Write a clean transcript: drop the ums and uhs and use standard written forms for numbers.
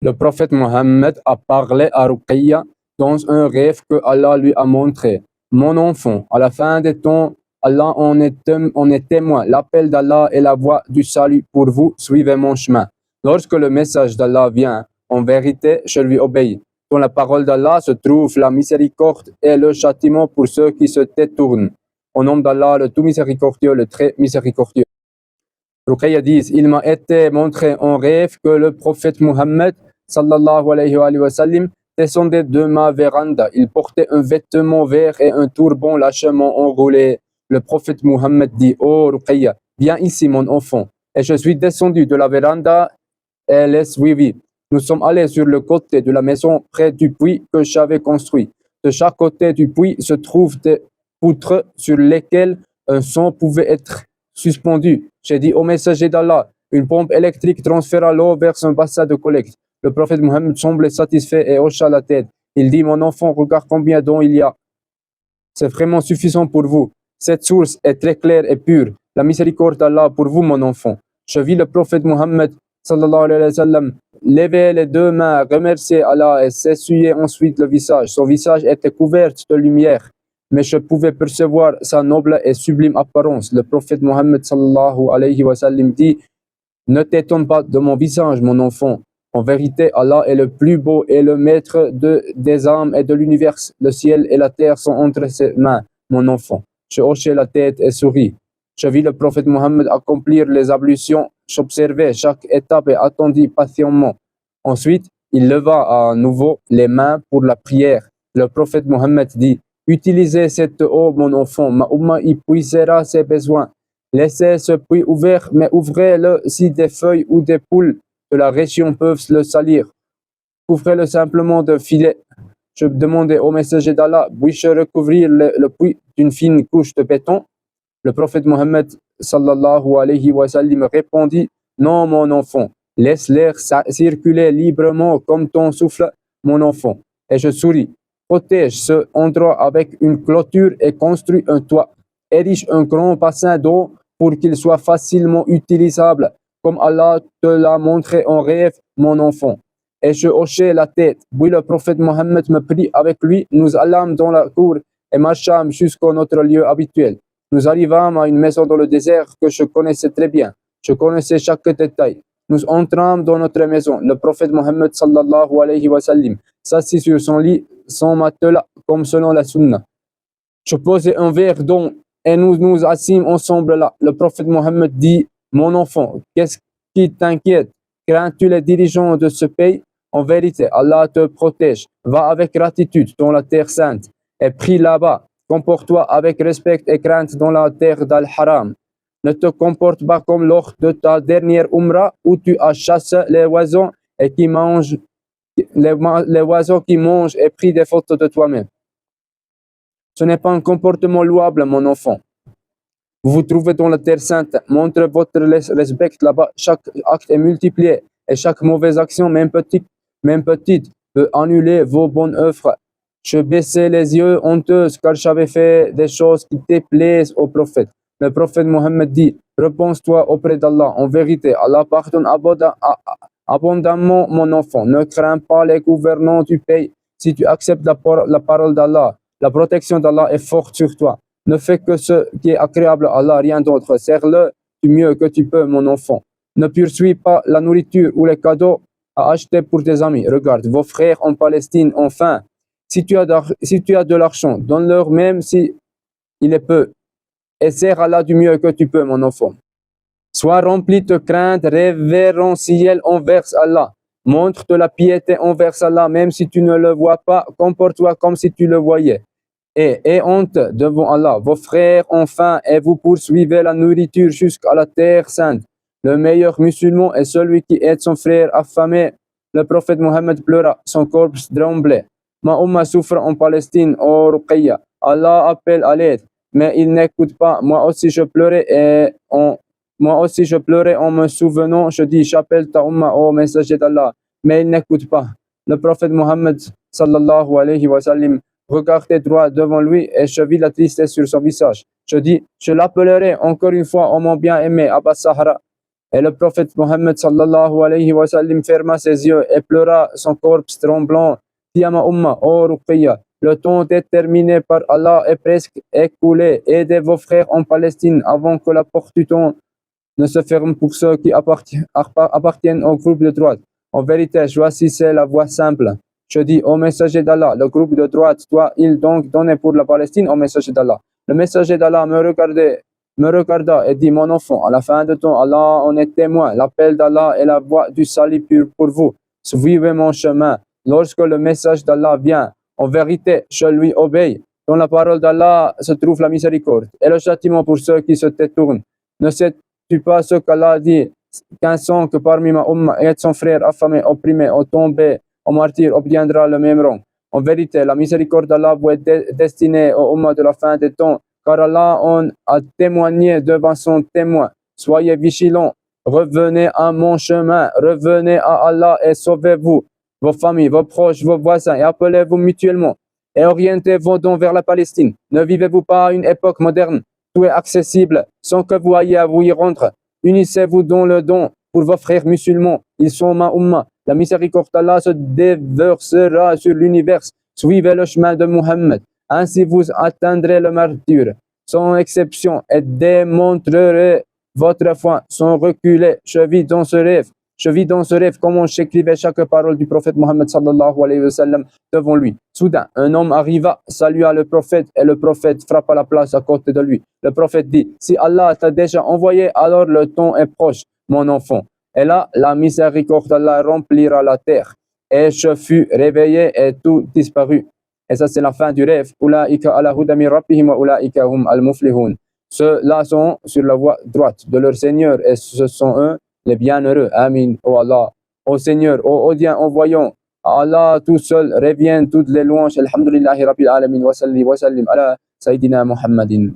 Le prophète Mohammed a parlé à Ruqayya dans un rêve que Allah lui a montré. Mon enfant, à la fin des temps, Allah en est témoin. L'appel d'Allah est la voie du salut pour vous. Suivez mon chemin. Lorsque le message d'Allah vient, en vérité, je lui obéis. Dans la parole d'Allah se trouve la miséricorde et le châtiment pour ceux qui se détournent. Au nom d'Allah, le tout miséricordieux, le très miséricordieux. Ruqayya dit, il m'a été montré en rêve que le prophète Mohammed sallallahu alayhi wa sallam descendait de ma véranda. Il portait un vêtement vert et un turban lâchement enroulé. Le prophète Mohammed dit, oh Ruqayya, viens ici mon enfant. Et je suis descendu de la véranda et l'ai suivi. Nous sommes allés sur le côté de la maison près du puits que j'avais construit. De chaque côté du puits se trouvent des poutres sur lesquelles un son pouvait être suspendu. J'ai dit au messager d'Allah, une pompe électrique transféra l'eau vers un bassin de collecte. Le prophète Mohammed semblait satisfait et hocha la tête. Il dit, mon enfant, regarde combien d'eau il y a. C'est vraiment suffisant pour vous. Cette source est très claire et pure. La miséricorde d'Allah pour vous, mon enfant. Je vis le prophète Mohammed sallallahu alayhi wa sallam lever les deux mains, remercier Allah et s'essuyer ensuite le visage. Son visage était couvert de lumière, mais je pouvais percevoir sa noble et sublime apparence. Le prophète Mohammed sallallahu alayhi wa sallam dit, ne t'étonne pas de mon visage, mon enfant. En vérité, Allah est le plus beau et le maître des âmes et de l'univers. Le ciel et la terre sont entre ses mains, mon enfant. Je hochai la tête et souris. Je vis le prophète Mohammed accomplir les ablutions. J'observais chaque étape et attendis patiemment. Ensuite, il leva à nouveau les mains pour la prière. Le prophète Mohammed dit, utilisez cette eau, mon enfant. Ma Ummah y puisera ses besoins. Laissez ce puits ouvert, mais ouvrez-le si des feuilles ou des poules de la région peuvent le salir. Couvrez-le simplement de filets. Je demandais au messager d'Allah, puis-je recouvrir le puits d'une fine couche de béton? Le prophète Mohammed sallallahu alayhi wa sallam répondit, non mon enfant, laisse l'air circuler librement comme ton souffle, mon enfant. Et je souris. Protège ce endroit avec une clôture et construis un toit. Érige un grand bassin d'eau pour qu'il soit facilement utilisable, comme Allah te l'a montré en rêve, mon enfant. Et je hochai la tête. Puis le prophète Mohammed me prit avec lui. Nous allâmes dans la cour et marchâmes jusqu'à notre lieu habituel. Nous arrivâmes à une maison dans le désert que je connaissais très bien. Je connaissais chaque détail. Nous entrâmes dans notre maison. Le prophète Mohammed sallallahu alayhi wa sallam s'assit sur son lit, son matelas, comme selon la sunna. Je posai un verre d'eau et nous nous assîmes ensemble là. Le prophète Mohammed dit, mon enfant, qu'est-ce qui t'inquiète? Crains-tu les dirigeants de ce pays? En vérité, Allah te protège. Va avec gratitude dans la terre sainte et prie là-bas. Comporte-toi avec respect et crainte dans la terre d'Al-Haram. Ne te comporte pas comme lors de ta dernière Umrah où tu as chassé les oiseaux et qui mangent les oiseaux qui mangent et pris des photos de toi-même. Ce n'est pas un comportement louable, mon enfant. Vous vous trouvez dans la terre sainte, montre votre respect là-bas. Chaque acte est multiplié et chaque mauvaise action, même petite, peut annuler vos bonnes œuvres. Je baissais les yeux honteux car j'avais fait des choses qui déplaisent au prophète. Le prophète Mohammed dit, repens-toi auprès d'Allah. En vérité, Allah pardonne abondamment, mon enfant. Ne crains pas les gouvernants du pays. Si tu acceptes la parole d'Allah, la protection d'Allah est forte sur toi. Ne fais que ce qui est agréable à Allah, rien d'autre. Serre-le du mieux que tu peux, mon enfant. Ne poursuis pas la nourriture ou les cadeaux à acheter pour tes amis. Regarde, vos frères en Palestine ont faim. Si tu as de l'argent, donne-leur même si il est peu. Et sers Allah du mieux que tu peux, mon enfant. Sois rempli de crainte révérentielle envers Allah. Montre de la piété envers Allah, même si tu ne le vois pas. Comporte-toi comme si tu le voyais. Et aie honte devant Allah. Vos frères ont faim et vous poursuivez la nourriture jusqu'à la terre sainte. Le meilleur musulman est celui qui aide son frère affamé. Le prophète Mohammed pleura, son corps tremblait. Ma Ummah souffre en Palestine, oh Ruqayya. Allah appelle à l'aide, mais il n'écoute pas. Moi aussi je pleurais en me souvenant. Je dis, j'appelle ta Ummah, oh messager d'Allah, mais il n'écoute pas. Le prophète Mohammed sallallahu alayhi wa sallam regardait droit devant lui et je vis la tristesse sur son visage. Je dis, je l'appellerai encore une fois, oh mon bien-aimé, Abba Sahra. Et le prophète Mohammed sallallahu alayhi wa sallam ferma ses yeux et pleura son corps tremblant. Tiama Umma, oh Ruqayya, le temps déterminé par Allah est presque écoulé. Aidez vos frères en Palestine avant que la porte du temps ne se ferme pour ceux qui appartiennent au groupe de droite. En vérité, choisissez la voie simple. Je dis au messager d'Allah, le groupe de droite doit-il donc donner pour la Palestine au messager d'Allah? Le messager d'Allah me regarda et dit, mon enfant, à la fin de temps, Allah en est témoin. L'appel d'Allah est la voie du salut pour vous. Suivez mon chemin. Lorsque le message d'Allah vient, en vérité, je lui obéis. Dans la parole d'Allah se trouve la miséricorde et le châtiment pour ceux qui se détournent. Ne sais-tu pas ce qu'Allah dit? Qu'un que parmi ma umma et son frère affamé, opprimé, ou tombé, au martyr obtiendra le même rang. En vérité, la miséricorde d'Allah vous est destinée au umma de la fin des temps, car Allah en a témoigné devant son témoin. Soyez vigilants, revenez à mon chemin, revenez à Allah et sauvez-vous, vos familles, vos proches, vos voisins, et appelez-vous mutuellement, et orientez-vous donc vers la Palestine. Ne vivez-vous pas à une époque moderne? Tout est accessible sans que vous ayez à vous y rendre. Unissez-vous dans le don pour vos frères musulmans. Ils sont ma umma. La miséricorde d'Allah se déversera sur l'univers. Suivez le chemin de Muhammad. Ainsi vous atteindrez le martyre sans exception et démontrerez votre foi sans reculer. Je vis dans ce rêve comment j'écrivais chaque parole du prophète Mohammed sallallahu alayhi wa sallam devant lui. Soudain, un homme arriva, salua le prophète et le prophète frappa la place à côté de lui. Le prophète dit, si Allah t'a déjà envoyé, alors le temps est proche, mon enfant. Et là, la miséricorde d'Allah remplira la terre. Et je fus réveillé et tout disparut. Et ça, c'est la fin du rêve. Ulaika ala huda min rabbihim wa ulaika hum al-muflihun. Ceux-là sont sur la voie droite de leur Seigneur et ce sont eux les bienheureux. Amin. Oh Allah. Oh Seigneur, oh Odien, envoyons à Allah tout seul reviennent toutes les louanges. Alhamdulillahi Rabbil Alamin wa salli wa sallim ala Sayyidina Muhammadin.